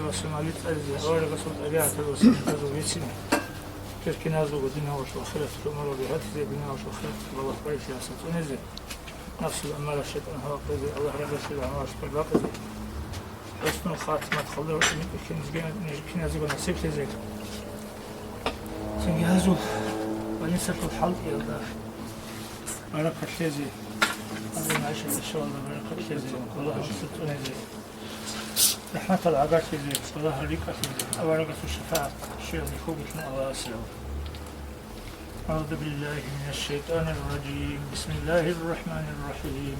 وسماليت أزي أوري قصود أبيعة الوسيلة تزويتين كيف نازل ودينا وش وخلت الأمور بهذه زي بنا وش وخلت والله قريش يا سات ونزل نفس الأمر الشيطان هو قضي الله رب الشيطان هو شكر قضي حسن الخاتمة تخلوا كن نازل ونسيب تزيد تنجهزوا ونسة الحلق يا الله بركة تزي الله نعيش إن شاء الله بركة تزي والله وصلت ونزل رحمة العباد تزي والله ريكة تزي وبركة الشفاعة الشيء خوفنا الله أسلم أعوذ بالله من الشيطان الرجيم بسم الله الرحمن الرحيم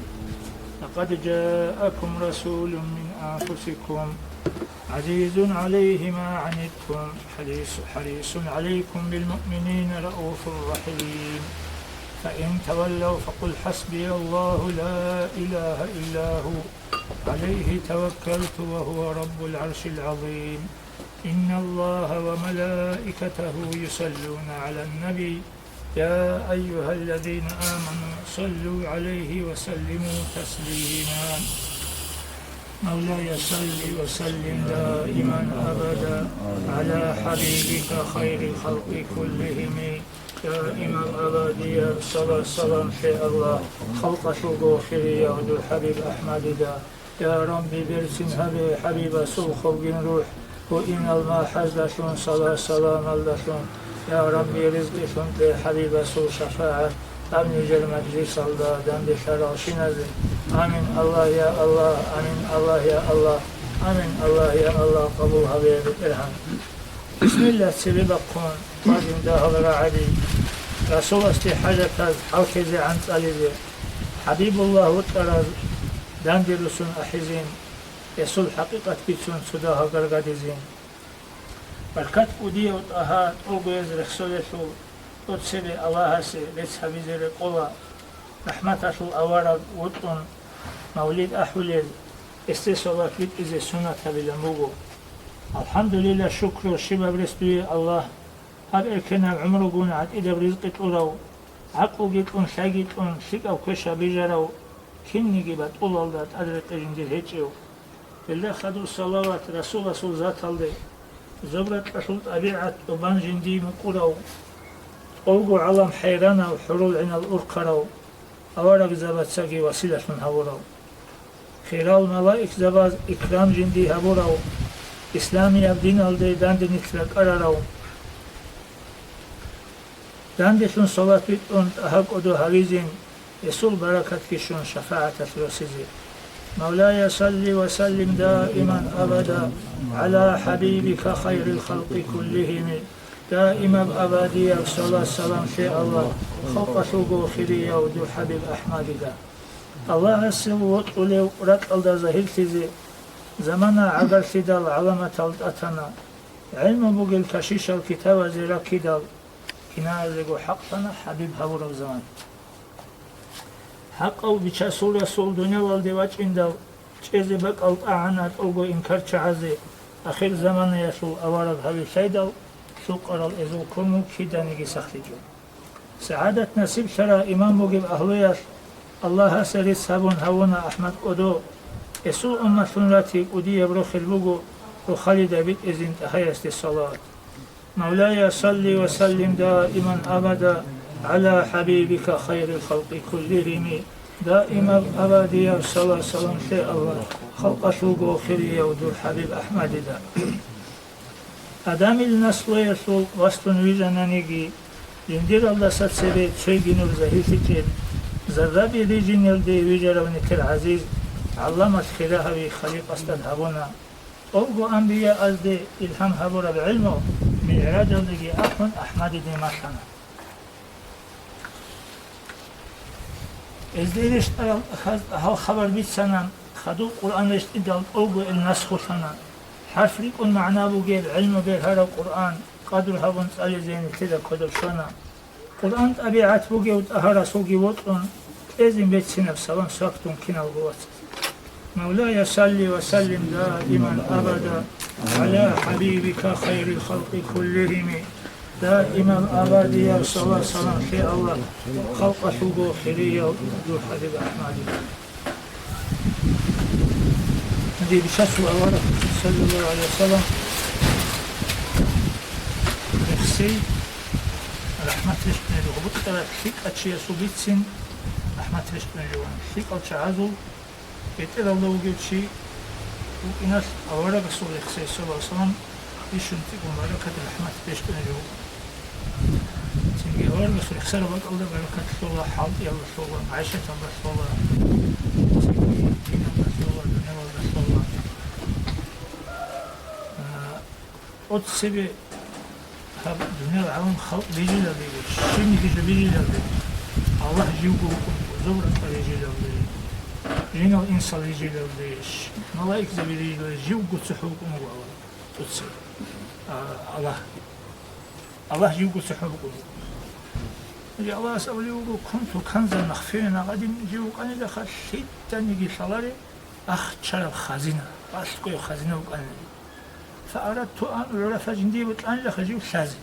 لقد جاءكم رسول من أنفسكم عزيز عليه ما عنتم حريص عليكم بالمؤمنين رؤوف رحيم فإن تولوا فقل حسبي الله لا إله إلا هو عليه توكلت وهو رب العرش العظيم إن الله وملائكته يصلون على النبي يا أيها الذين آمنوا صلوا عليه وسلموا تسليما مولاي صل وسلم دائما أبدا على حبيبك خير الخلق كلهم دائما أبدا صلاة سلام في الله خلق شوقو خيري يا الحبيب أحمد دا يا ربي برسم حبيب سوخ روح وإن الماء حزلشون صلاة سلام اللشون يا ربي رزقشون لحبيب سوء شفاعة أمن جل مجلس الله دم بشراشي نزل آمين الله يا الله آمين الله يا الله آمين الله يا الله قبول حبيب الإرحام بسم الله سببكم قادم داخل رعدي رسول استحاجة حوكزي عن طالبي حبيب الله وطرز دندرسون أحزين يسول حقيقة بيتون سداها قرقادزين بركات قدية وطهات أوغيز رخصولتو وتسبي الله سي لتس حبيزي قولا رحمة الأورق وطن مولد أحولي استيصالات بيت إزي سنة بالموغو الحمد لله شكر والشباب رسولي الله هب إركنا عمرو قونعت إذا برزقت أولو عقو جيتون شاقيتون شك أو كشا بيجارو كني جيبت أولادات أدرق جندير هيتشيو بالله خدوا الصلوات رسول ذات الله زبرت أشلت أبيعت وبان جندي مقولو أوغو علم حيرانا وحرول عنا الأرقرو أورق زبات ساقي وسيلة من هورو خيرال ملائك زباز إكرام جندي هورو إسلامي أبدين الدي داند نتلك أرارو داندشون صلاة بيتون أحق أدو حريزين يسول بركة كشون شفاعة الوسيزي مولاي صل وسلم دائما أبدا على حبيبك خير الخلق كلهم دائما أبديا صلاة سلام في الله خلق شوقو خيريا ودو حبيب أحمد دا الله السلو وطولي رك ألدا زهير تزي زمانا عقل سيدال علامة أتنا علم بوغل كشيش الكتاب زي كدال كنا لغو حقنا حبيب هور الزمان حق أو بيشاسول رسول دنيا والدي واجندال چيزي بك ألطاعنات أوغو إنكار چعزي أخير زمان يسول أوارد هبي سيدال سوق أرال إزو كرمو كيدانيجي سخلجو سعادة نصيب شرا إمام بوغيب أهلياش الله سريد سابون هونا أحمد أدو يسول أمة سنراتي أدي يبرو خلبوغو وخالد بيت إذن تحيست الصلاة مولاي صل وسلم دائما أبدا على حبيبك خير الخلق كلهم دائما أبديا صلاة سلام في الله خلق شوقو خيريا ودور حبيب أحمد دا أدامي النسل يسول وستن ويجانانيجي يندير الله ستسبي تشيجينو زهيتي زرابي ريجين يلدي ويجارونك العزيز علامة خلاها خليق أستاذ هبونا أوغو أنبياء أزدي إلهام هبورا بعلمه من إعراج لدي أحمد دي ماشانا إزديرش هل خبر بيت سنة خدو القرآن اشتدال أوغو النسخ سنة حرف ريكون معناه بوغير علم بير هذا القرآن قدر هبون سألي زين كده كدر شونا قرآن طبيعت بوغي وتأهر سوغي وطن إذن بيت سنة بسلام ساكتون كنا الغوات مولاي صل وسلم دائما أبدا على حبيبك خير الخلق كلهم دائما أبدا صلاة سلام في الله خلق شوقو خيرية ودو حبيب أحمد دي بشسو أورا sallallahu aleyhi ve sellem nefsi rahmet reştine bu kadar fik açıya su bitsin rahmet reştine jovan fik açı azu yeter Allah'u geçi bu inas avara Resul sallallahu aleyhi ve sellem işunti bunlara kadar rahmet reştine jovan çünkü avara Resul sallallahu aleyhi ve sellem Allah berekatli Allah haldi Allah sallallahu aleyhi Ayşet Allah sallallahu aleyhi din Allah sallallahu aleyhi Allah sallallahu aleyhi od sebi dünya alem halk veciler değil. Şimdiki şu veciler değil. Allah jivgu zubrat veciler değil. Jinal insan veciler değil. Malaik de veciler jivgu suhukumu Allah. Tutsi. Allah jivgu suhukumu. Jadi Allah sabaliu kuntu kanzan makhfiyan qadim jivu qani da khashittan yigi salari akhchar khazina. Asqo khazina qani. فأردت أن أعرف جندي وطلعني لخجيب سازي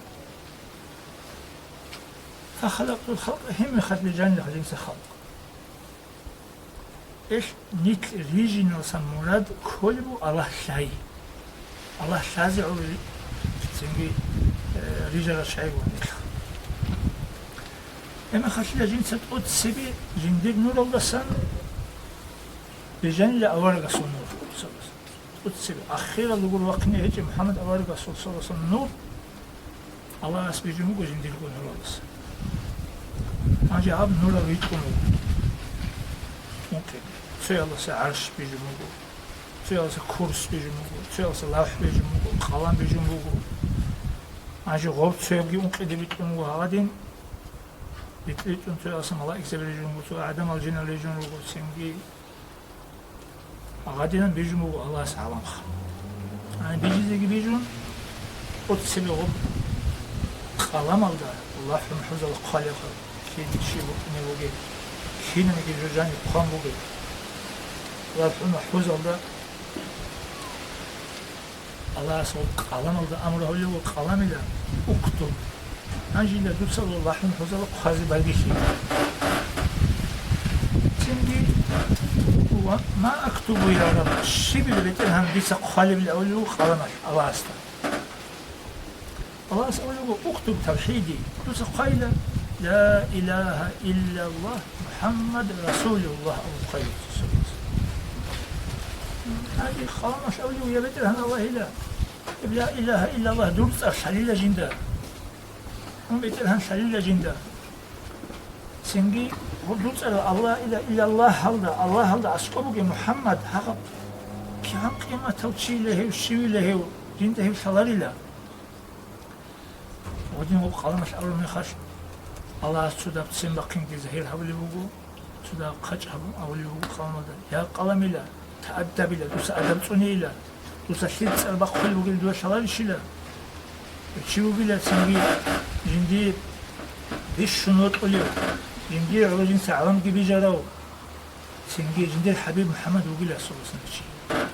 فخلقت الخلق هم خلق الجنة لخجيب خلق إيش نيت ريجينال سموراد كلبو الله شاي الله شازي أو تنجي ريجال شاي ونيخ أما خلق الجنة تقود سبي جندي نور الله سن بجنة أورغ سنور Utsebe akhira lugur vakne hece Muhammed avar Rasul sallallahu aleyhi ve sellem nur Allah asbijum go jindil go nur olsun. Ancak ab nura vit go. Okay. Söyle Allah arş bijum go. Söyle Allah kurs bijum go. Söyle Allah lawh bijum go. Qalam bijum go. Ancak gob söyle unqide bit go hadin bitlit söyle Allah eksebijum go. Adam al jinal bijum go sengi غادينا بيجمو الله سلام أنا بيجي زي بيجون أتسمع قلم الله الله محفوظ الخالق كين شيء بقني وجه كين نجي رجاني قام وجه الله محفوظ الله الله سو قلم الله أمره له قلم الله أكتب أنجي لا دوسر الله محفوظ الله خازي بالجيش ما أكتب يا رب الشبه اللي بتقولها بيسا قالب الأول قلمك الله أستر الله أسأل أكتب توحيدي بيسا قايلة لا إله إلا الله محمد رسول الله أو قيد هذه خلامش أولي ويا بتقولها الله لا إله إلا الله درس شليلة جندا هم بتقولها شليلة جندا سنجي قلت الله إلا الله هذا أسكبك محمد حقب كم قيمة توشي له وشوي له جنده وصلاري له ودين هو قال مش أول من خش الله سودا بسم بقين جزهير حولي بوجو سودا خش حبو أولي بوجو قال ماذا يا قلم له تأدب له دوس أدب صني له دوس شيء سأل بقول بوجو دوس صلاري شيء له شو بيلا سنجي جندي إيش شنو تقولي جندي عوجين سعرام جبي جراو سنجي جندي الحبيب محمد وقيل صلى الله عليه وسلم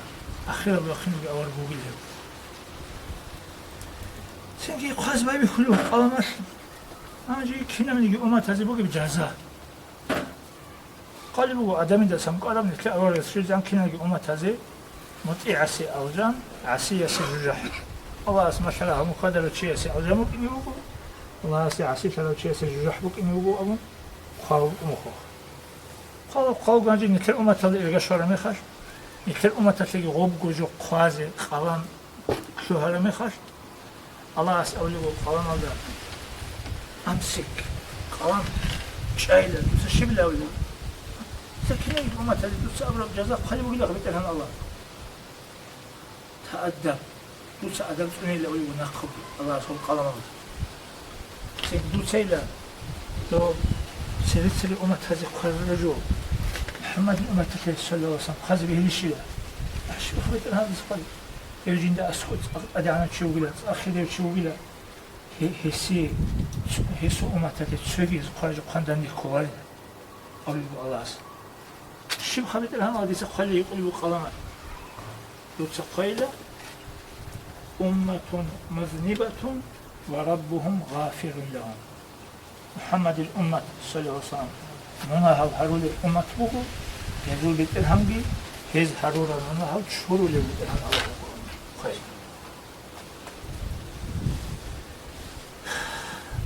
أخيرا بأخين وقاور وقيل سنجي قاز بايبي كله قلمش أنا جي كنا من يجي أمة تزي بوقي بجازا قال بوقو أدمي دا سمك أدم نتلا أول يسري جان كنا يجي أمة تزي مطيع عسي أوجان عسي يسي رجح الله اسمه شرعه مقدر وشي يسي أوجان ممكن يبوقو الله اسمه عسي شرعه وشي يسي رجح ممكن يبوقو أبو قاو مخوخ قاو قانجي نتر أمة تلي إرغا شورا ميخاش نتر أمة تلي غوب جوجو قوازي قلم شوهر ميخاش الله أسأل له قلم هذا أمسك قلم شايلة دوس الشبلة ولا سكينة أمة تلي دوس أبرب جزاء خلي بقول لك بتلهن الله تأدب دوس أدب سنين لأولي ونقب الله أسأل قلم هذا سك دوس سيلا لو سلسلة أمة هذه خرجوا محمد الأمة صلى الله عليه وسلم خذ به الشيء شوف هذا الصقل يجين ده أسكت أدعنا شو بلا أخي ده شو بلا هي سو أمة هذه تسوي خرج قندان الكوال أولي الله شو خبيت الهم هذه سقلي يقولوا قلما لو تقيل أمة مذنبة وربهم غافر لهم محمد الأمة صلى الله عليه وسلم منا هارول الأمة بوجو يزول بالإلهام بي هز هارول منا هال شهور اللي بالإلهام الله خير.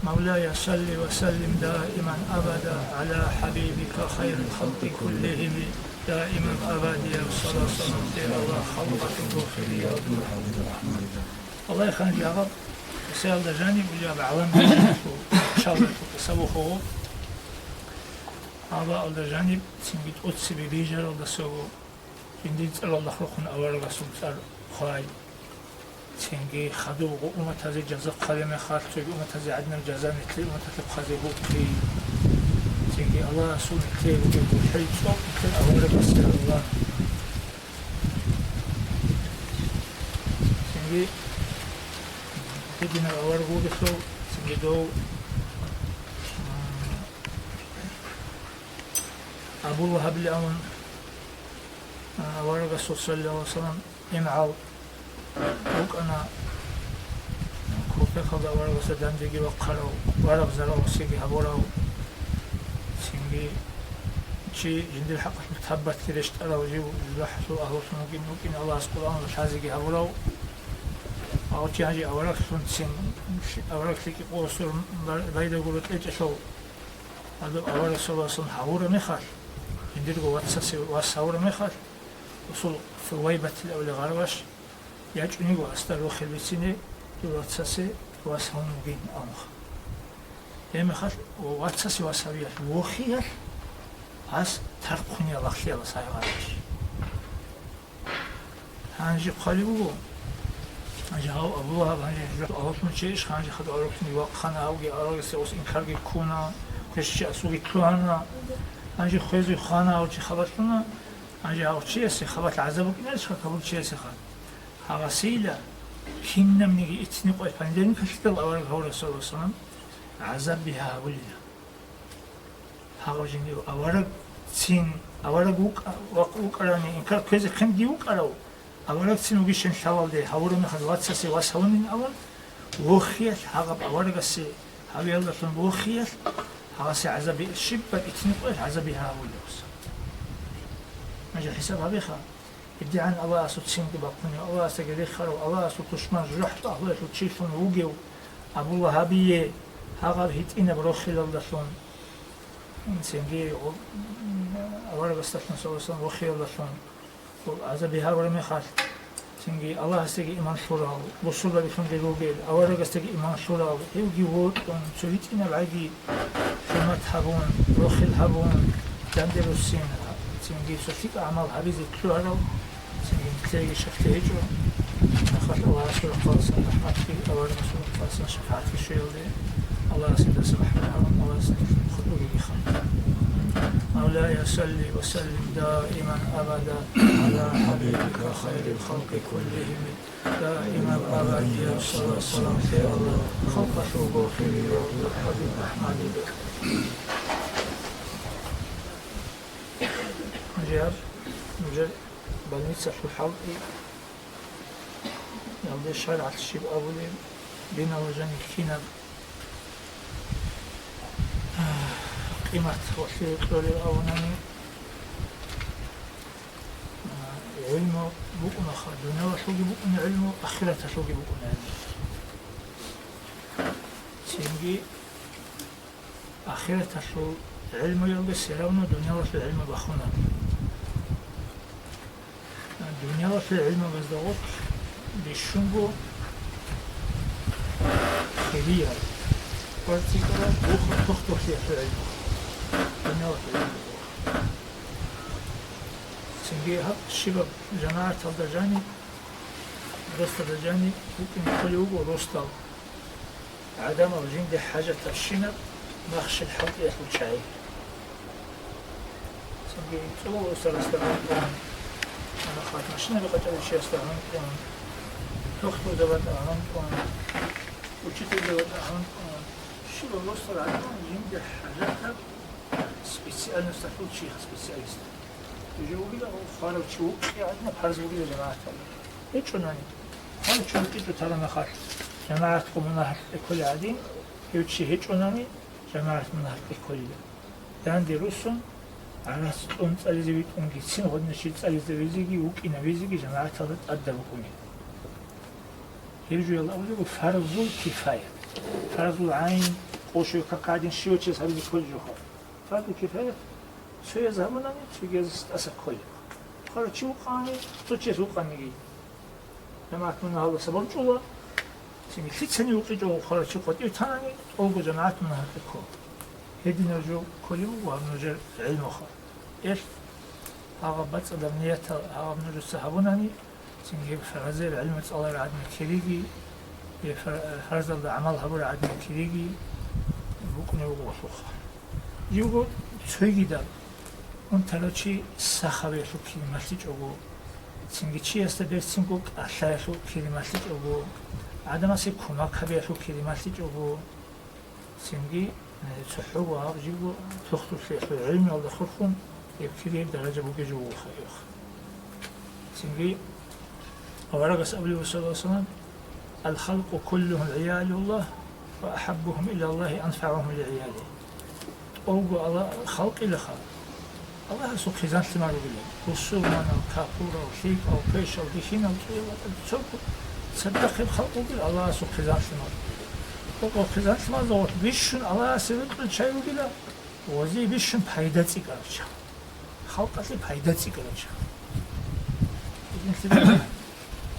مولاي صل وسلم دائما أبدا على حبيبك خير الخلق كلهم دائما أبدا صلاة صلاة الله خلقك في الله يخليك يا رب. سيال دجاني وجاب عوام شغلت سبوخه هذا الدجاني سنجد أتسي ببيجر ودسو جنديد الله خلقنا أول رسول سر خاي سنجي خدو أمة هذه جزاء قلمة خارج أمة هذه عدنا الجزاء مثل أمة هذه خذي بوكي سنجي الله رسول مثل وجود حي صوب مثل أول رسول الله سنجي بدنا أول رسول سنجي دو أبو الله بالأمن أول رسول صلى الله عليه وسلم يمعو وك أنا كوفي خدا ورق سدان ديجي وقرأوا ورق زرعوا سيجي هبوروا سيجي شيء جند الحق متحبت كريشت أراو جيو البحث أهو ممكن الله أسقطان وشازيجي هبوروا أو تيجي أورق سون سين أورق سيجي قوسور بعيد يقولوا إيش شو هذا أورق سواسون هبورة مخال جند الجو واتساسي واسهورة مخال وصل في ويبة الأول غرواش يجوني واستلو خلبتيني واتساسي واسهم مجين أمخ. يوم خل واتساسي واسويه وخير عس ترقني الله خير سايغاش. هنجي قلبو هنجي هاو أبوها هنجي جو أهوتون شيش هنجي خد أروكني وقخنا أوجي أروكسي وس إنكارجي كونا كشيء أسوي كلنا هنجي خويزي خانا أوجي خبرتنا هنجي هاو شيء سي خبرت عذابك نرش خبرت شيء سي خان. هغسيلا كنا مني اتني قوي فندين كشتل أورق هو رسول الله صلى الله عليه وسلم عذاب بها وليا هغجني أورق تين أورق وق أراني إن كان كذا كم دي وق أراو أورق تين وجيشن شوال ده هورو من واتسا سي واسهون من أول وخيت هغب أورق سي هبي الله تون وخيت هغسي عذاب شبه اتني قوي عذاب بها وليا ما جا حساب هبي خا يدي عن الله أسود سينك بقني الله أسجد خير الله أسود تشمن رحت الله أسود شيفون وجو أبو الله هبيه هاقر هيت إنا بروخي للدشون سينجي أول بستشون سوسن روخي للدشون وعزبها ورمي خال سينجي الله أستجي إيمان شورا بوصل بيشون دلوجيل أول أستجي إيمان شورا يوجي وود سويت إنا بعدي خدمة هبون روخي الهبون جندروسين سينجي سوفيك أعمال هبيزي كلوهرو تلاقي شفت هجرة أخذ الله رسول القاسم رحمة في أول رسول القاسم شفاعة في الشيء الله سيدنا سبحانه الله سيدنا خلقه خير. مولاي صل وسلم دائما أبدا على حبيبك خير الخلق كلهم دائما أبدا صلى الله عليه الله خلق شوقه في الحبيب أحمد مجرد بالنسبة للحلق يالدي شرعة الشيب أولي بين وجن كينب قيمة وحي قول الأوناني علم بؤنا خادونا وشوقي بؤنا علم أخرة شوقي بؤنا علم سينجي أخرة شو علم يلقى السيراونا دنيا وشو علم بخونا الدنيا وفي العلم بزدغوك بيشنبو خيرية وارتكرا تخطو في العلم الدنيا وفي العلم سنجي هب الشباب جماعة الدجاني رست الدجاني ممكن يقولوا رستل عدم وجند حاجة الشنب مخش الحق ياخد شاي سنجي تقولوا سرستان أنا خاطر شنو بقتل الشيء استعمل كون تخطو دبت أهم كون وشتى دبت أهم كون شو بوصل على يمدح حاجات سبيسيال نستفيد شيء سبيسياليست يجوا كده خارج شو عندنا بحرز بقول يا جماعة هيك شو ناني هذا شو كده ترى ما خاطر جماعتكم من نهر الكل عادين هيك شيء هيك شو ناني جماعة من نهر الكل عندي روسون على ستون تاليزي بيت أنجي سين غدنا شيء تاليزي بيزيجي وكينا بيزيجي جماعة هذا أدب كوني يرجو يلا أولي فرض الكفاية فرض العين قوشي كقاعدين شيوتشيس هذه كل جوها فرض الكفاية شو يذهبون شو يجلس أسا كل خلاص شو قاني تشيس وقاني لما أتمنى هذا سبب جوا سيني خيتني وقيجو خلاص شو قد يتاني أوجو جماعة من هذا الكل هدي نرجو كل يوم ونرجع علم خا إيش هذا بس أدمنية هذا نرجو سحبونني سيني فرز العلم الله رعدنا كريجي فرز العمل هبور رعدنا كريجي بكون يوجو وصوخ يوجو شوي كده أنتلاشي سخابي شو كلماتي جوجو سيني شيء استبدل سينكو أشياء شو كلماتي جوجو عدم أسي كونا كبير شو كلماتي جوجو سيني تحوا جيبو تخطو في العلم ولا خرخون يبكي درجة بوجي جوجو خير سيني أورق أبي صلى الله عليه وسلم الخلق كلهم عيال الله وأحبهم إلى الله أنفعهم لعياله أوجو الله خلق إلى خلق الله سو خزان تمارو بله وصول مانا كافورا وشيك أو بيش أو ديشين أو تسوق صدق الخلق بله الله سو خزان تمارو وقو خزان تمارو بيشون الله سبب الشيء بله وزي بيشون بايداتي كارجا خلقتي بايداتي كارجا إذن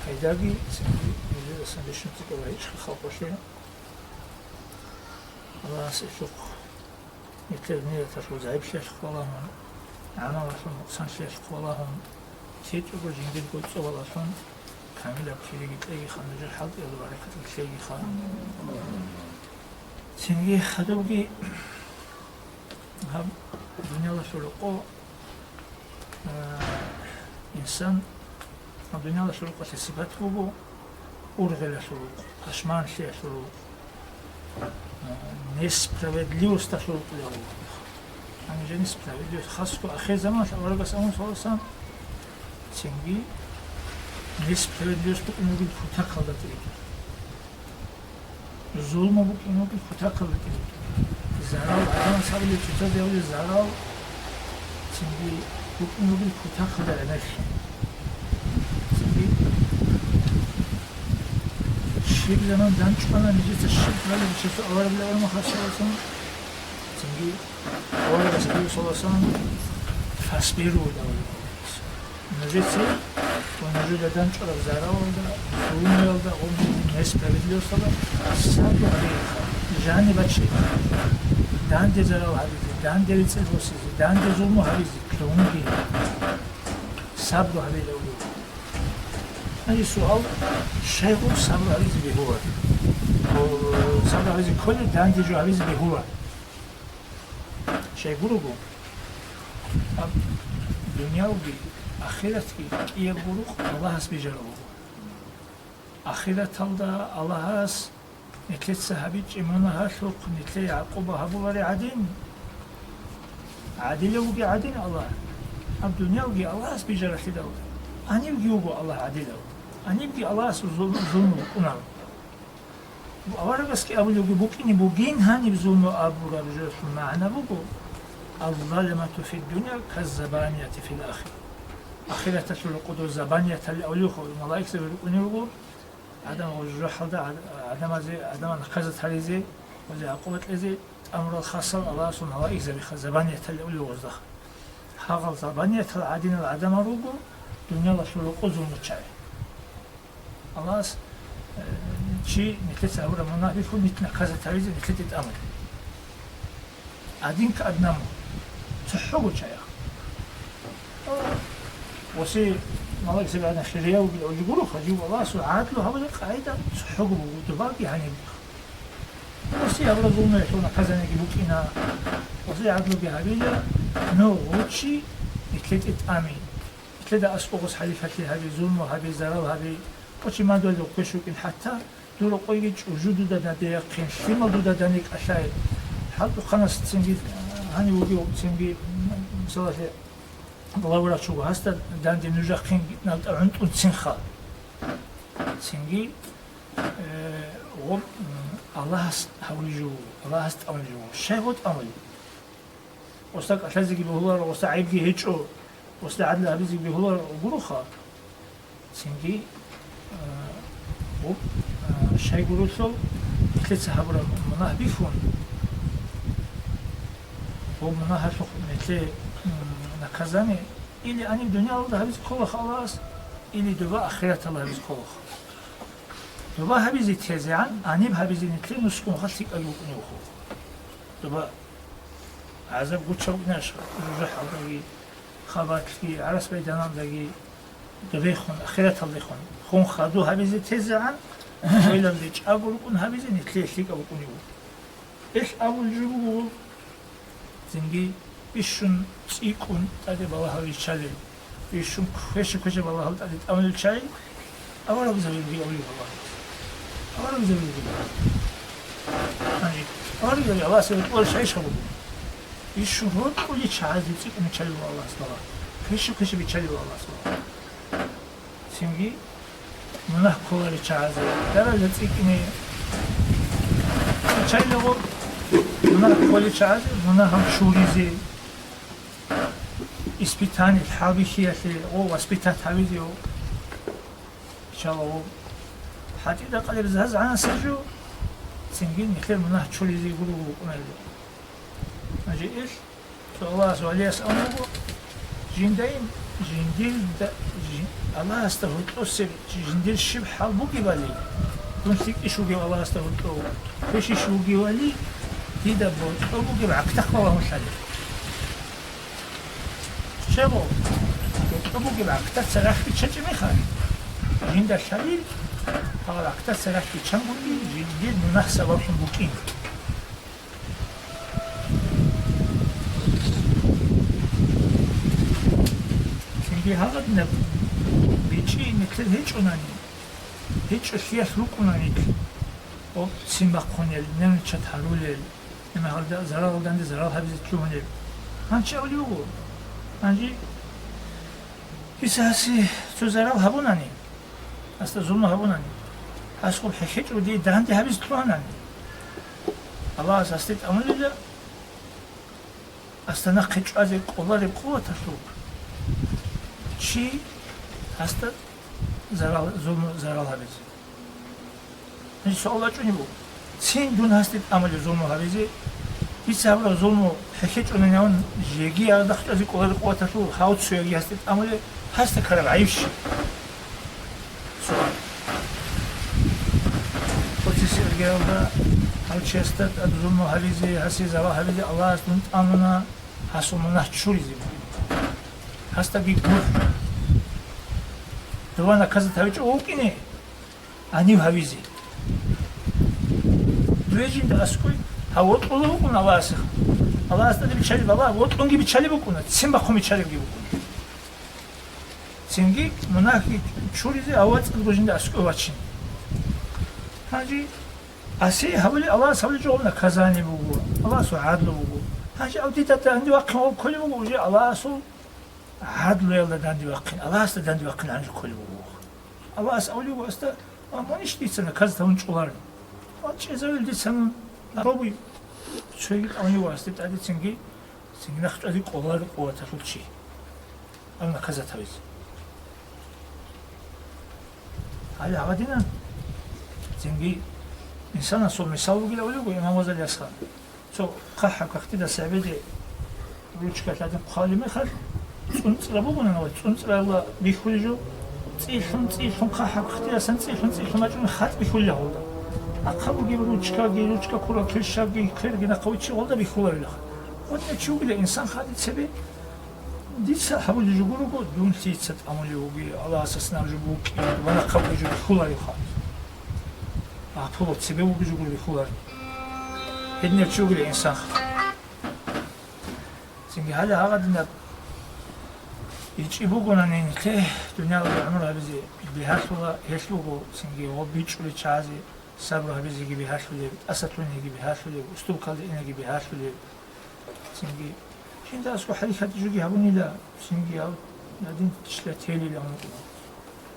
بايداقي سنجي يجب سنجيشون تكوهيش خلق وشينا الله سيسوق يترني تشوز عيب شيخ والله عنا رسول نقصان شيخ والله سيد يقول جنجد قد سوى رسول كامل أبشري قد أي خانج الحظ يضو بركة الشيء خان سنجي خدوكي هم الدنيا الله سلقو إنسان الدنيا الله سلقو تسيبات بوبو أرغل سلقو أشمان شيء سلقو نسبراvedljivost سلقو له Ani ženi spravedljivost, hasko ahir zaman, Allah'a sallallahu aleyhi ve sellem sengi nespravedljivost bu inogi puta kaldı dedi. Zulma bu inogi puta kaldı dedi. Zaral adam sabili tuta devli zaral sengi bu inogi puta kaldı emek. Sengi şirk zamandan çıkana necesi şirk böyle bir şey Allah'a bile olma haşa sengi أولا بس النبي صلى الله عليه وسلم فاصبروا دولة نجسي ونجد دانش على زارا ولا ظلم ولا الناس بيبدلوا صلا السابع عليه جانب الشيء دان دي زارا وهذه دان دي الوسيس دان دي ظلم وهذه كلهم كي صبر عليه الأولى هذا سؤال شيء صبر عليه بهو صبر عليه كل دان دي جو عليه بهو شيء بروجو أب دنيا وبي آخرت كي إيه بروج الله هس بيجربه آخرت هذا الله هس نتلت سحبيج إمانا هالوق نتلت يعقوب هبولاري عدين عديل وبي عدين الله أب دنيا وبي الله هس بيجرب كده أني وبي الله عديل أني وبي الله هس ظلم كنا أولا بس كي أقول لك بوكيني بوجين هاني بظلم أبو رجل معنا بوجو الظلمة في الدنيا كالزبانية في الآخرة آخرة تسلقوا الزبانية اللي أولوخوا الملائكة يقولون يقول عدم الجرح هذا عدم الخزة هذه وزي عقوبة هذه أمر الخاصة الله سبحانه الملائكة الزبانية اللي أولوخوا وزدخ هذا الزبانية العادين العدم روجو دنيا تسلقوا ظلم الشاي الله شيء نتلت أورا منافق نتنا كذا هذه نتلت أمر عادين كأدنامو تحقق شيء وسي ما يصير عندنا شريعة ويقولوا خجوا الله سعاد له هذا القاعدة تحقق وتباقي يعني وسي أبغى ظلم يحونا كذا نجيبوك هنا وسي عدلو بهابيلا نو وشي يتلت إتأمي يتلت أسقوس حليفتي هذه ظلم وهذه زرع وهذه وشي ما دول يقشوكين حتى دول قويج وجود ده دقيقين شيء ما ده دنيك أشياء حتى خلاص تسنجي هني وجو تسنجي مثلا الله ولا شو هستا داندي نجاحين نالت عند تسنخا تسنجي الله هولجو الله هست أملجو شيء هو أمل وستك أتلزق بهولار وستعيبك هيجو وستعدل أبيزك بهولار وجروخا تسنجي o şey gurusol kletse habra mona bifun o mona hasuk mete naказание или они в дуня Allah biz kola halas или дуба ахират Allah biz kola дуба habizi tezean anim habizi nitli nuskun hasik ayukunu ho дуба azab guçavnaş ruh Allah'ı خبرتي عرس بيدانان دقي دبيخون أخيرات الله خون خون خادو هبيزي تزعن ويلم ديش أقول كون هبيزي نتليشليك أقول كون يقول إيش أقول جبوا زنجي بيشون سيكون تادي بالله هاي شالي بيشون كوش بالله هاي تادي أمل شالي أولا بزاوي دي أولي بالله أولا بزاوي دي يعني أولا بزاوي الله سيد أول شيء شغل بيشون كل شيء تيكون شالي بالله سبحانه كوش بيشالي بالله سبحانه Şimdi mınah kolları çağızı, derece tikini çayla o mınah kolları çağızı, mınah ham şurizi, ispitani, habişiyeti, o ispitat habizi o, inşallah o, hadi de kalır zaz ansıcı, şimdi nikler mınah şurizi grubu kunaydı. Önce iş, Allah Subhanahu bu, jindayım, jindil de, Allah astagfirullah jindil şib halbu gibali. Kuntik işu gibi Allah astagfirullah. Fiş işu gibali dida bu. Bu gibi aktak Allah müşahede. Şebo. Bu gibi aktak sarah bir çeçimi khar. Jinda şalil. Hal aktak sarah bir çam bu jindil münah sababın bukin. Şimdi halat ne? Biçi nekler hiç onani, hiç siyah luk onani. O simba konel, ne çat harulel, ne halde zarar oldan da zarar habis çuhanel. Hançı oluyor bu? Hançı hisası şu zarar habunani. Aslında zulmü habunani. Askol hiç o değil, daha da habis çuhanani. Allah asastet ameliyla aslında hiç azı kolları kuvvet atıyor. Çi hasta zarar zarar habizi. Ne soğuk çünkü bu. Sen dün hastet ameli zulmü habizi. Hiç sabır zulmü hiç onun yan jegi ya da hiç kolları kuvvet atıyor. Havut suyu hastet ameli hasta karar ayış. Sual. Otisi geldi. Havut hastet zulmü habizi, hasi zarar habizi Allah dün anına hasumuna çurizi. Hasta bir grup. Duvana kazı tabii ki o ki ani havizi. Duyacında askoy havut olur mu Allah'sı? Allah'sı da bir çeli baba, vot on gibi çeli bu konu. Sen bakım bir çeli gibi bu konu. Çünkü münaki çurizi havut duyacında askoy açın. Hacı asi havli Allah sabırcı olana kazanı bu. Allah su adlı bu. Hacı avdita andi vakti o kulü bu. Allah su عدل يلا داندي وقين الله است داندي وقين عن كل بوخ الله است أولي واستا ما نشتي سنة كذا تون شغلار ما شيء زول دي سنة ربي شيء أولي واستا تادي سنجي نخش أدي قلار قوة تقول شيء أنا كذا تبيز هذا عادينا سنجي إنسان صو مثال وقيل أولي ويا ما وزل يسخن شو قحة كختي سعبدي روش كتلاتين قالي مخل წუნწრა ბუგუნა წუნწრალა მიხულიჯო წიხუნ ხახა ხტიასან წიხუნ მაჭუნ ხატ მიხულია ხოლდა აკაბუ გირუჩკა ქურა ქეშაგი ქერგინა ყავიჩი ხოლდა მიხულავილა ოდნა ჩუგილე ინსან ხადიცები დიცა ჰაბულიჯო გურუგო დუნციცად ამოლიუგი ალა ასასნავჯო ბუკი ვანა ყავიჯო მიხულარი ხა აფოლო ცებე უგიჯო გური მიხულარი ედნა ჩუგილე ინსან სინგი ჰალა აღადინა İçi bugün annelikle dünyada amur bizi bir hasıla hesluğu singi o biçuli çazi sabır bizi gibi hasılı asatuni gibi hasılı üstü kaldı ine gibi hasılı singi şimdi asıl hareket jugi habunila singi ya nadin işle teliyle anlatıyor.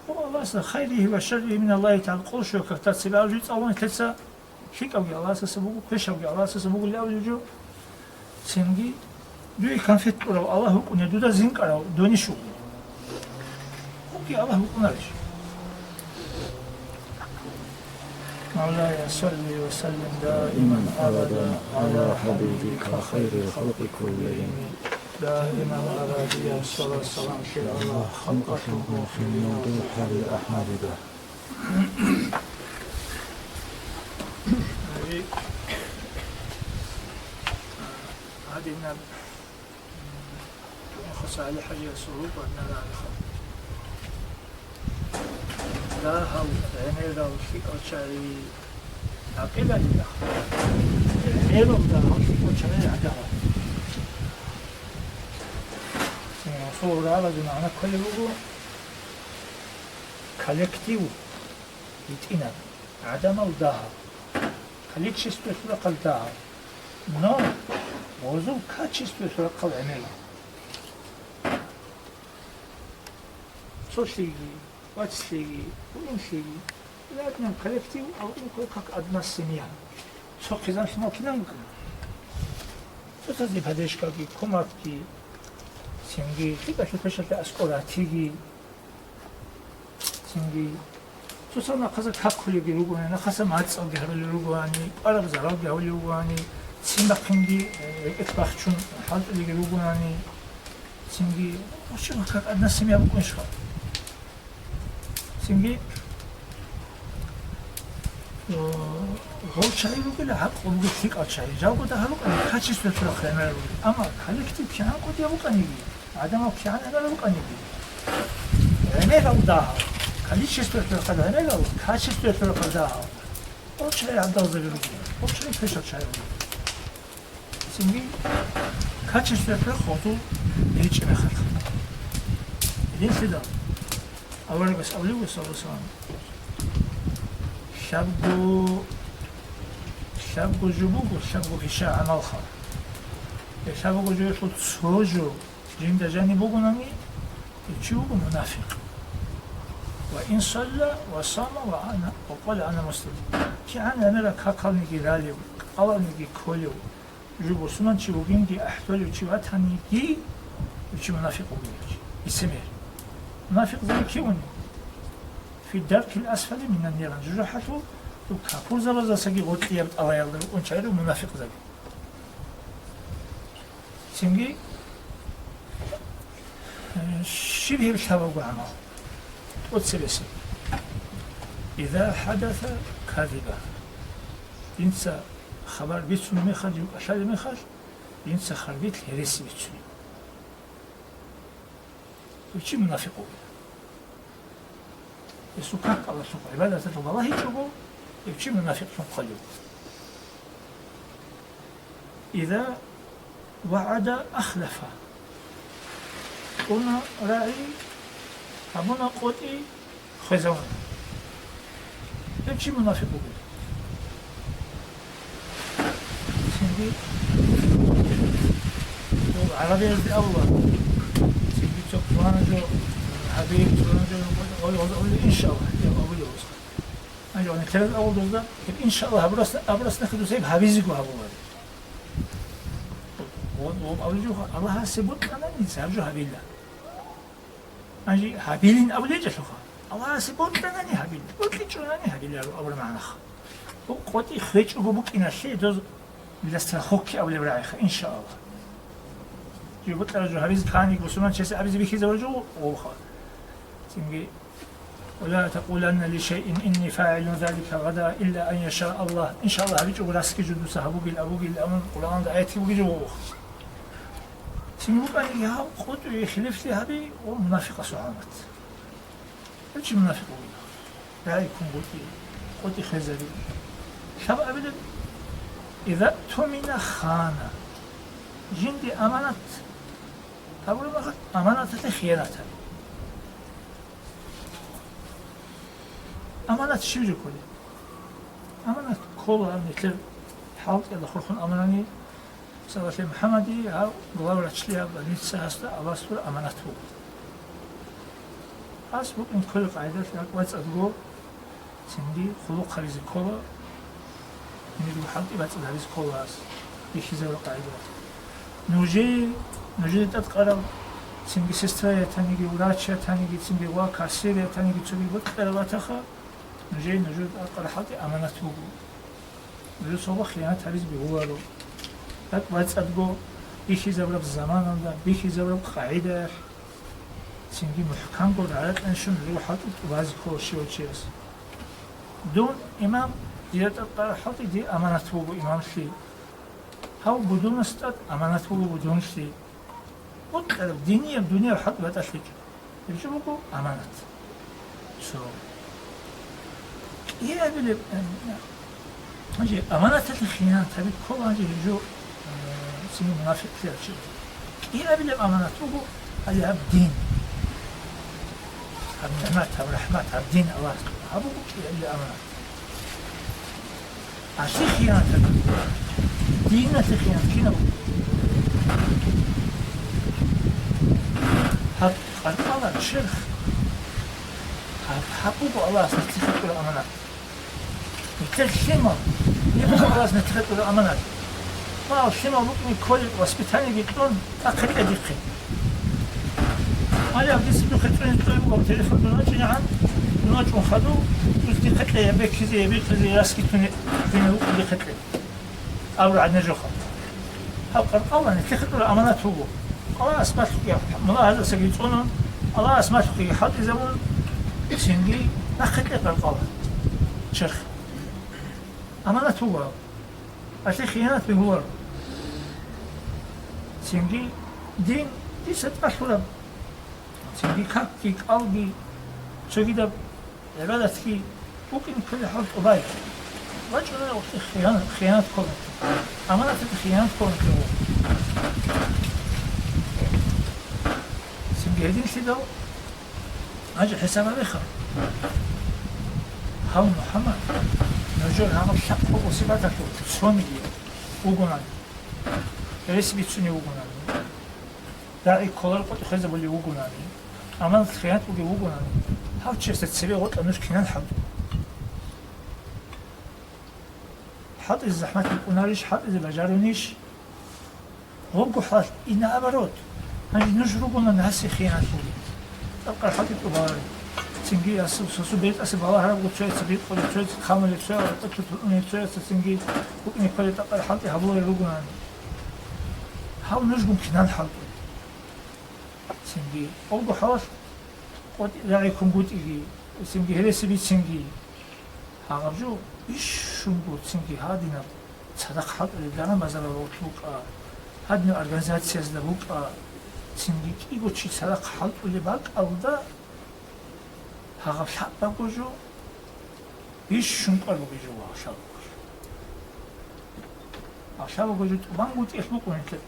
O Allah'sa hayrihi ve şerrihi min Allahi Teala konuşuyor kaktat sebebi avcıyız Allah'ın tetsa şik avcı Allah'sa bu peş avcı Allah'sa bu lavcı singi düğü konfet kurav Allah hukune düda zin karav dönüşü. Hukuki Allah hukunarış. مولاي صل وسلم دائما أبدا على حبيبك خير الخلق كلهم دائما أبدا الصلاة والسلام على الله خلقته في الموضوع الأحمد به. هذه من خصائص حاجة سروق وأن لا هو يعني لو في أشياء عقيدة لا غير ده في أشياء عقيدة صور على جماعة كله كولكتيف يتينا عدم الدها كليتش استثمار قلتها نو موضوع كاتش استثمار قل عمله صوشي واتشي وينشي لكن كولكتيف أو يمكن كك أدنى السنية سو كذا شنو كنا ممكن تتذيب هذيش كاكي كوماتكي سينجي تيجا شو تشتى أسكولاتيجي سينجي توصلنا خاصة كاكولي بيروغواني نخاصة ماتس أو جهر بيروغواني أرب زراب جهر بيروغواني سينبا كندي إتباخشون حالت اللي بيروغواني سينجي وشو كاك أدنى السنية بكون شخص سينجي هو شيء يقول له حق ويقول فيك أشياء جاوب ده هلوك أنا كاتشيس بتروح خمر أما خليك تكتب كيان قد يبقى نيجي عدم كيان أنا يبقى نيجي أنا لو ده خليش بتروح خد أنا لو كاتشيس بتروح ده هو شيء عند الزبير هو شيء فيش أشياء سينجي كاتشيس بتروح خطو هيج مخك لين كده أول بس أولي وصل شابو جبوكو شابو إشاء عن الخر شابو جو يشوط سوجو جند جاني بوغناني يتشوغو منافق وإن صلى وصام وقال أنا مسلم كي أنا لك هكال نيجي راليو قال نيجي كوليو جبو سنان تشوغين دي أحتوليو تشواتاني دي يتشو منافق وغيرش يسمير منافق ذلك كيوني في الدرك الأسفل من النيران جرحته وكافور زبزة سجي غوتي يبت الله يلدر ونشعره منافق ذلك سنجي شبه بشهوة وعمل وتسلسل إذا حدث كاذبا ينسى خبر بيتسون ميخاج وأشاد ميخاج ينسى خربيت الهرس بيتسون وشي منافقون يسوكاك الله سوق عبادة الله يجبو يبشي منافق قليل إذا وعد أخلف قلنا راعي همنا قوتي خزون يبشي منافق قليل سنجي عربي يلدي أول سنجي تقوانا جو حبيب تقوانا إن شاء الله يا أبو يوسف أنا يعني ثلاث أول دولة إن شاء الله أبرس ناخذ سيف هابيزك وهابوه وأول جو الله سبب أنا نسأل جو هابيلا أجي هابيلين أول يجي شوفها الله سبب أنا هابيل قلت لي شو أنا هابيلا أول معنا وقتي خرج وبوك إن الشيء دوز لسترخوك أول برايخ إن شاء الله جو بطل جو هابيز كاني وسمان شيء هابيز بيخي زوجو وخا تيجي ولا تقولن لشيء إني فاعل ذلك غدا إلا أن يشاء الله إن شاء الله هبيج وراسك جدو سحبو بالأبو بالأمن القرآن آياتي وجو سيمو أن يها قد يخلف لي هبي ومنافق سعامت إيش منافق لا يكون قد خزري شاب أبدا إذا تمن خانة جندي أمانة أقول ما أمانة خيانتها أمانة شو جو كله أمانة كلها مثل حاولت إذا خلقن أمانني سوى محمدي أو غلاورة شليها بنيت ساستا أباستور أمانته أسبق إن كل قاعدة واتس أدغو سندي خلق خريز كله نيجو حالت إبات الهريز كله أس يخيزة القاعدة نوجي تتقرب سندي سسترية تانيجي وراتشة تانيجي سندي واقع سيرية تانيجي تبي بكرة واتخا نجي نجود قرحتي أمانته نجود صوبة خيانة هريز بهوالو لك بس أدقو بيشي زبرب الزمان عندنا بيشي زبرب قاعدة سنجي محكم قد عادت أنشون روحات وبعض كوشي وشيس دون إمام ديت القرحتي دي أمانته إمام شي هاو بدون استاد أمانته بدون شي وطلب دينية بدنيا وحط بتأشلك يجيبوا أمانة شو يا بلي أجي أمانة الخيانة تبي كل أجي يجوا سمي منافق كثير شيء يا بلي أمانة وهو هذا الدين النعمات والرحمات الدين الله أبو اللي أمانة عشان خيانة دينة الخيانة كنا قد الله الشيخ حقوق الله نتخذ الأمانات نتخذ يبقى الله نتخذ الأمانات ما الشيما ممكن كل وسبيتاني بيكون أقل أدقي أنا أبدي سبب خطرين تقول وتلفون دونات نعم دونات مخدو تلتي خطلة يبيك كذي يبيك كذي راسك تني اللي خطلة أو عندنا جوخة هقر الله نتخذ الأمانات هو الله أسمع لك الله هذا سجيتونه الله أسمع لك حد زمان سنجي أخذ لك القلب شرخ أمانة هو أشي خيانات بهو سنجي دين دي ستبشر سنجي كي قلبي شو كده عبادتك ممكن كل حد قبايل رجل وقت خيانات كونت أمانة الخيانات كونت له سنجي هدين كده أجل حسابها بخير هاو محمد نجول هاو شق وصفاتك سوني وقنان رسي بيتسوني وقنان داعي كولر قد خزة بولي وقنان أمان خيانات بولي وقنان هاو تشيست تسبي غط أنوش كنان حد حد الزحمات القناريش حد إذا بجارونيش غوقو حد إنا أبرود هنجي نجرو قنان هسي خيانات بولي تبقى الحد الأباري سنجي أسو بيت أسو بها هرب وتشوي سبيت قولي تشوي خامل تشوي أكتب أني تشوي سنجي وإني قولي تبقى الحد هبولي روقنان هاو نجم كنان حد سنجي أوضو حوش قد رأيكم قد إيجي سنجي هرسي بيت سنجي هاغرجو إيش شنقود سنجي هادينا صدق حد دانا مزالا روتلوك هادنا أرغانزاتسياز لبوك سنجي كيغو چي صدق حد اللي باك أودا هاغب شعبا بوجو إيش شنقر بوجو هاغشاب بوجو هاغشاب بوجو تبان قد إخبوك ونتلت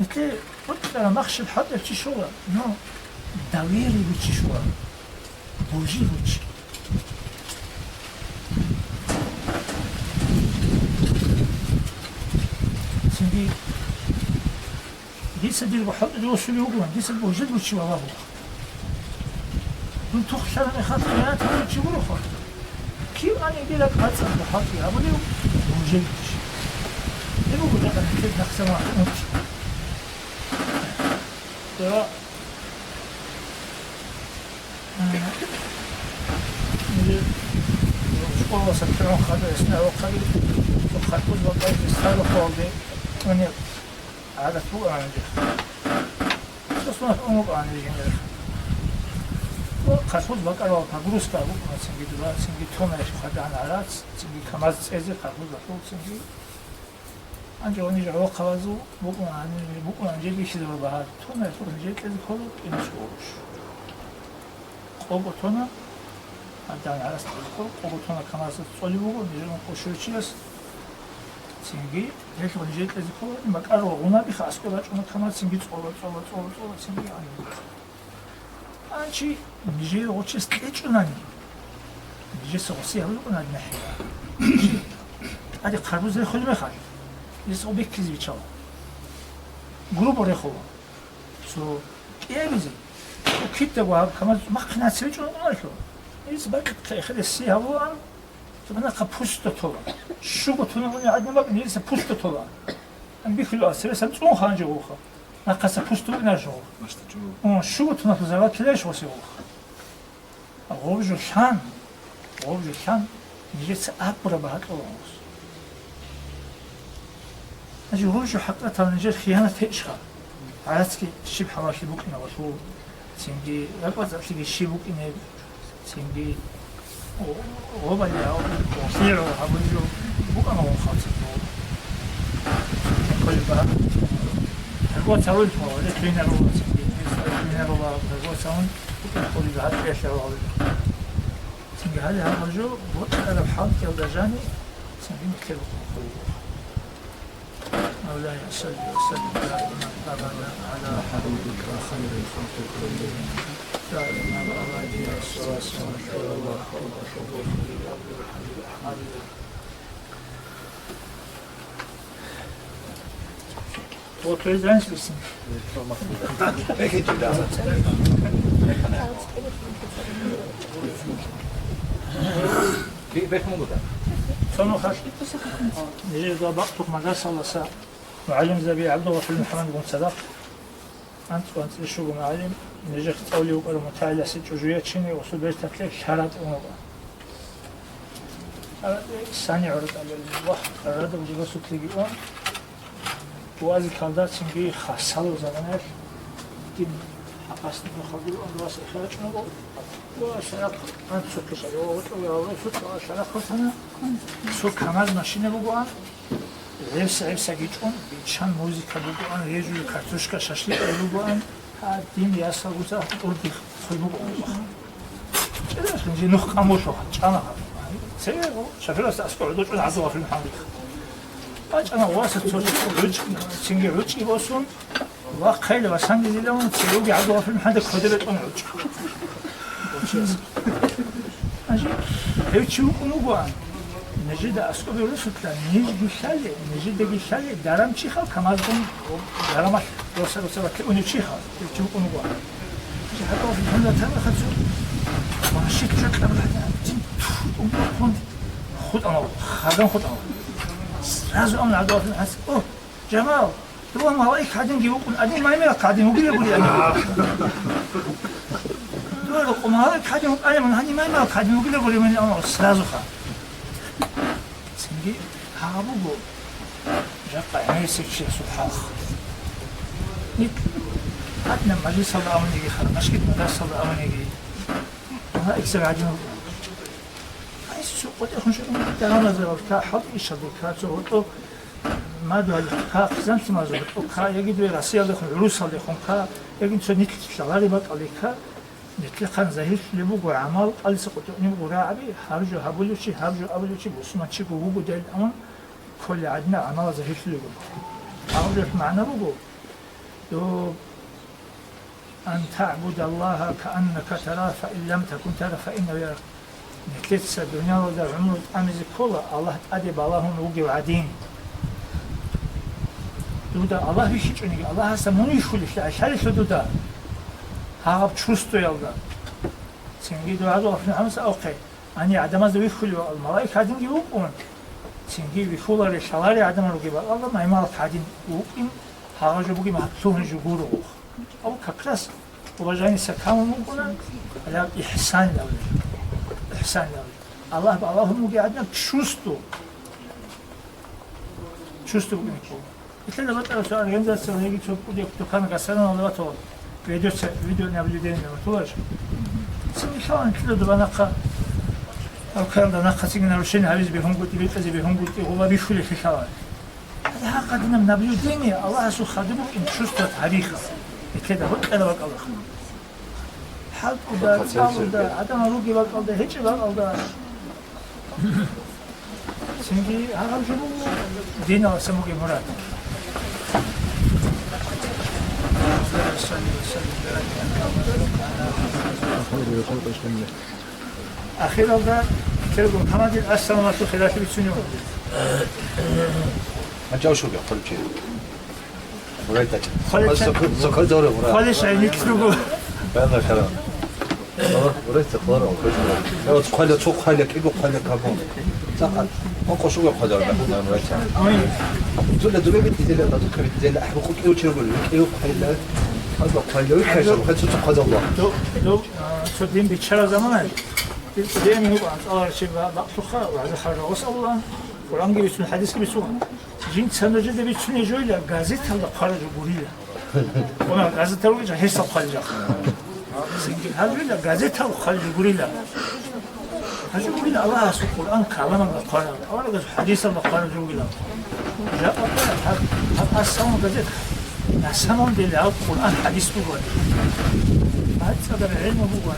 نتلت قلت لنا مخشب حد بچي شوغا نو داويري بچي شوغا بوجي بوجي سنجي ديسا دير بحط الوصول يوغوان ديسا بوجد بوجي والله بوغا من تخشى من إخاط خيانات هذا تجيبوا له كيف أنا يدي لك هاتسا بحاطي أبولي ومجيبش يبقوا لك أنا كيف نقسم واحد ترى شكوه وسكرون خادر اسمه وقالي وخاتوز وقالي تستهل وقالي وني هذا فوق عن جه تصنع أمور عن جه خاصوز بقرا بغروس كابو سنجي دولا سنجي تونا شخدان علات سنجي كماز ازي خاصوز بقول سنجي انجوني جو خازو بوكو انجي بيشي دو بها تونا سنجي كذا كله انشوش قوبو تونا عندنا على استقبال قوبو تونا كماز صلي بوكو نيجون خوشوچيس سنجي هيك ونجي كذا كله مقرا ونا بخاص كله كماز سنجي صولا سنجي أنشي نجي وتشست ليشوناني نجي سوسي هذا كنا نحيا هذه خربوز اللي خلي مخاي يسوي بكيز بيشوا جروب وريخو سو إيه بيزي وكيد تبغى كمان ما خنا سويتشون مالكو يسبق كأخذ السي هوا تبغى كبوست طولا شو بتونا من عندنا ما بنيجي بوست طولا أنا بيخلوا أسرع سبتون خانجة وخا ناقص بوستو نجوا شو بتونا في زمان كلاش وسيوخ غوجو شان وجهان نجت أكبر بعد أوس أجي وجه حقتها نجت خيانة إشخاء عادتك شبه حواشي بوكنا وشو تنجي لقد أشتكي الشي بوكنا تنجي وبلي أو وصير وحبيجو بوكنا وخاطر كل بقى هو تقول هو ده فين الروح من الروح هو سون كل بقى إيش الروح تنجي هذا الرجل وأنا بحال كذا جاني تنجي مكتوب مولاي صل وسلم دائما ابدا على حبيبك خير الخلق كلهم دائما ابدا الصلاه والسلام على هو بريزنس بسم صنو خاش نجي ضبطك مدرسة الله سا معلم زبي عبد الله فيلم محمد بن صدق أنت شو معلم نجي تقولي وقال متعلق ست جوجيات شيني وصل بيت تكليف شهرات أمور ثاني عرض على الواحد عرض بجوا سوق تيجي وازي كالدات سنجي خاصة وزمانات كم حقاست نخلي أمور سخرج نبو وشرق أنت سوق شيء ويا سوق شرق خلصنا سوق هماز ماشينه بگوان عفسه گیچون بیچان موزیکا بگوان ریجوی کارتوشکا شاشلیک بگوان ها دیم یاسا گوزا اردی خوی بگوان چرا شنجی نخ خاموشو چانا سه شفیل است اسکول دو چون عزوا فیلم حالیک چانا واسط سوچ روچ سینگی روچی باسون و خیلی واسان دیدم سیروگی عزوا فیلم حالیک خودت اون روچ اجی هیچی بگوان نجد اسکوب رسوتلا نجد گیشالی درام چی خال کمازون درامش روسا که اونی چی خال چی اونو با چی حتی فی همه تنها خدشو ماشی چرت نبرد اون کند خود آنو خدام خود آنو راز آن عدو فی هست اوه جمال تو هم هوایی کردیم گیو کن ادی مایمه کردیم وگیره بودی تو رو قم هوایی کردیم ادی من هنی مایمه کردیم وگیره بودی من آنو رازو خال سنجي هابوغو جاقا عيسك شيء سبحان نيت هاتنا مجلس الله أمنيجي خير مشكلة مدرسة الله أمنيجي ما إكسر عجينه عايز سوق قد أخنش تمام زرق كا حط إيش هذا كا سوق ما دو هذا كا خزان تما زرق كا يجي دو راسي هذا خن روس هذا خن كا يجي سو نيت شغالي بق عليه كا نتلقى زهير لبوغو عمل قال سقط نبغو راعبي هرجو هبولوشي هرجو أبولوشي بسمة شيء بوغو دل أمن كل عدنا عمل زهير لبوغو هرجو معنا بوغو دو أن تعبد الله كأنك تراه فإن لم تكن تراه فإنه يراك نتلتس الدنيا ودر عمر أمز كله الله أدب الله نوغي وعدين دودا الله بيشيجوني الله هسه مني شولش عشان شو دودا هاب چوستو يالدا سنجي دو هذا في همس اوكي اني عدم از ويخلو الملائكه هادين يوقون سنجي بيخولر شلاري عدم رو جيبا الله ما يمال هادين وين هاجو بوغي ماتون جوغورو او ككلاس وبجاني سكام ممكن على احسان الله احسان الله الله موغي عدم چوستو بوغي مثل ما ترى سؤال جنزه سويجي تو دكان غسلنا ولا تو فيديو نابليدين وتواج سمي شلون كله دبناقة أو كان دبناقة سيجنا روشين هريز بهم قلت بيفز بهم قلت هو بيشول في شلون هذا قدنا نابليدين الله سو خدمه إن شوستة تاريخه كده هو كده بقى الله حال وده حال وده عدم روجي بقى الله هيك بقى الله سنجي هذا شو دينا سموكي مراد أخيرا ده كلهم حمادي السلامات خلاف بتسنيون. أجاو شو بيقول شيء. بريتك. خالد زوري برا. خالد شيء نكتبه. هذا كلام. بريتك برا وكذا. لو تخلي تسوق خليك إيجو خليك كابون. ساقط. أنقو شو بيقول هذا ولا بريتك. أمين. تقول له بنتي زي لا تذكر زي لا أحب أخوك إيش يقول لك إيجو خليك. هذا خليك ويكشف خليك تسوق هذا الله. دو شدين بيتشرا زمان Diyemiyor Allah şey bak tuha bazı harcası Allah Kur'an gibi sünnet hadis gibi sünnet. Jin sanıcı da bir sünnet öyle gazetede paracı buruyla. Ona gazete olacak hesap kalacak. Çünkü halbuki gazete kalacak buruyla. Hacı buruyla Allah Resulü Kur'an kalamanla Kur'an. Allah hadis Allah Kur'an buruyla. Ya Allah aslan gazete. Ya sanam değil ya Kur'an hadis bu var. Hadis kadar ilmi bu var.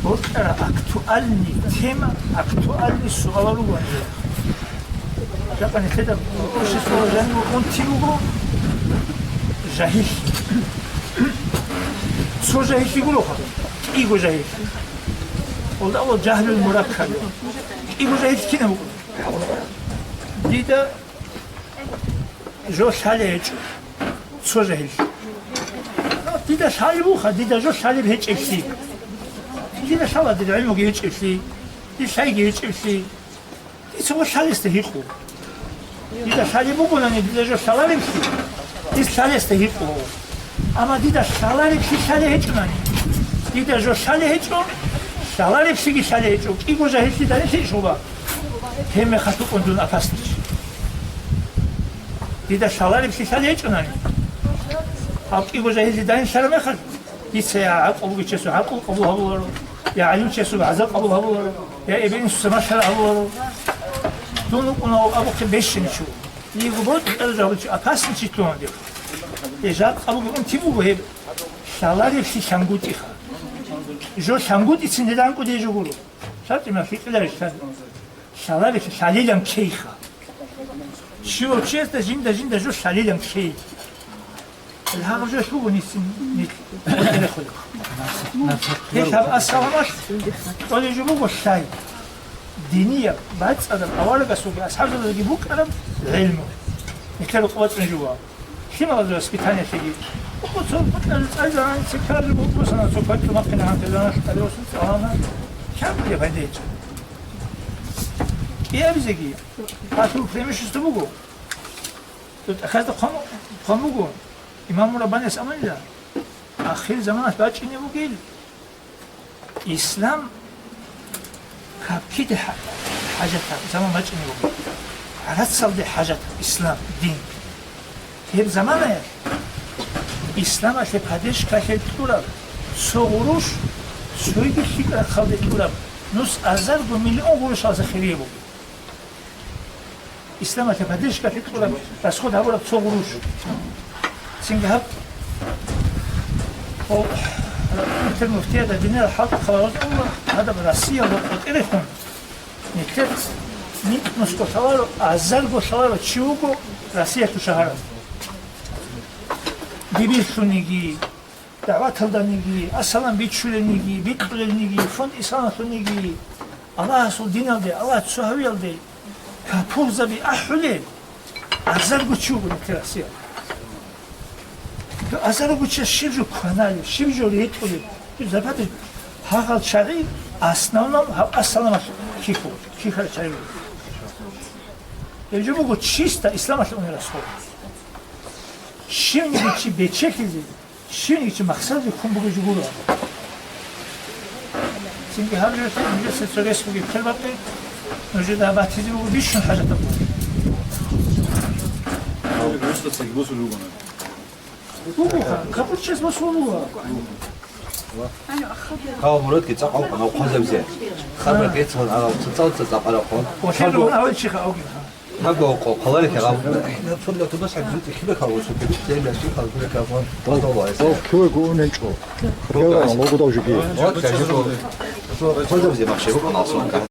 Ortada aktüelni tema, aktüelni sualları var. Yani kada o şey soracağım o tilugo jahil. So jahil ki gulo kadar. İgo jahil. Oldu o cahlül murakkab. İgo jahil ki ne bu? Dida jo şalej. So jahil. Dida şalej bu kadar. Dida jo şalej hiç eksik. Dida şalej dida ilmu hiç eksik. Dida şey hiç eksik. Dida şalej istihik. Dida şalej bu kadar ne? Dida jo şalej eksik. Dida şalej istihik. Ama dida şalej eksik şalej hiç mi? Dida jo şalej hiç o. Şalej eksik şalej hiç o. İgo jahil dida ne hiç o. Hem khatu kondun afastic. Dida şalej eksik şalej hiç o. Hakki bu jahil dida şalej khal. Disa ya aqbu geçesu aqbu qabu habu. Ya alim geçesu azab qabu habu. Ya ibn sema şalej habu. Donu ona abu 5 sene şu. Ligo bot erjabı afastic tuan diyor. Ejat qabu on tibu bu hep. Şalej eksik şanguti. Jo şangut içinde neden ko dejo guru. Şartı mı fikirler işte. Şalej şalejam keyha. Şu çeste jinda jo şalejam key. الهام جو شو بنيسين ندخل. هيك السلامات ولا يجيبوا الشاي. دينية بعد أدم أول قصوا أصحاب اللي يجيبوا كلام علمه. يكلوا قوات من جوا. شو ما قدروا سبيتانية تيجي. وقصوا قلنا أيضا عن سكر البوس أنا سويت ما كنا عن تلانا شكله سلامة. كم يبديج. إيه بيزكي. هاتوا فريمش استبوقوا. أخذت قاموا İmam Rabbani zamanıyla ahir zaman başını bu gel. İslam kapkide hacata zaman başını bu. Aratsal de hacata İslam din. Hep zamana ya. İslam aşe padeş kahet kura. Soğuruş söyledi fikra kaldı kura. Nus azar bu milyon kuruş azı xiriye bu. İslam aşe padeş kahet kura. Rasul da burada soğuruş. Çünkü hep o المفتي هذا بناء الحق خلاص الله هذا براسية وقت إليهم نكتب نسكو ثوارو أعزلقو ثوارو تشيوقو راسية تشهر دبيل شونيجي دعوات هلدانيجي أصلا بيت شولنيجي بيت قلنيجي فون إسلام شونيجي الله سو دين الدي الله تسوهوي الدي كابوزا بي أحولي أعزلقو تشيوقو نكتب راسية азаро гуча шивжу канали шивжу ретоли запады хагал чаги основном ассаламат киху кихар чаги я могу чисто ислам он расход шивни гучи бечекизи шивни гучи максад кумбугу жугура çünkü her yerde İngilizce söylesi gibi kelbette önceden batizmi bu bir şun hacata bu. Abi gösterse gibi olsun Lugan'a. Kapı çizmesi olur. ها مراد كي تقع أنا وقال بزاف خبر كيت أنا تصوت تطلع على قول وحلو أول شيء أوجه هبا وقال قلالك يا غاب إحنا فضل تبص على جزء كذا كروس وكذا زي ما شيء خلاص كذا كمان طلع الله يسوي 교회고 은행초 교회가 먹고도 주기 وقت كذا شو خلاص بزاف ماشي هو أنا أصلا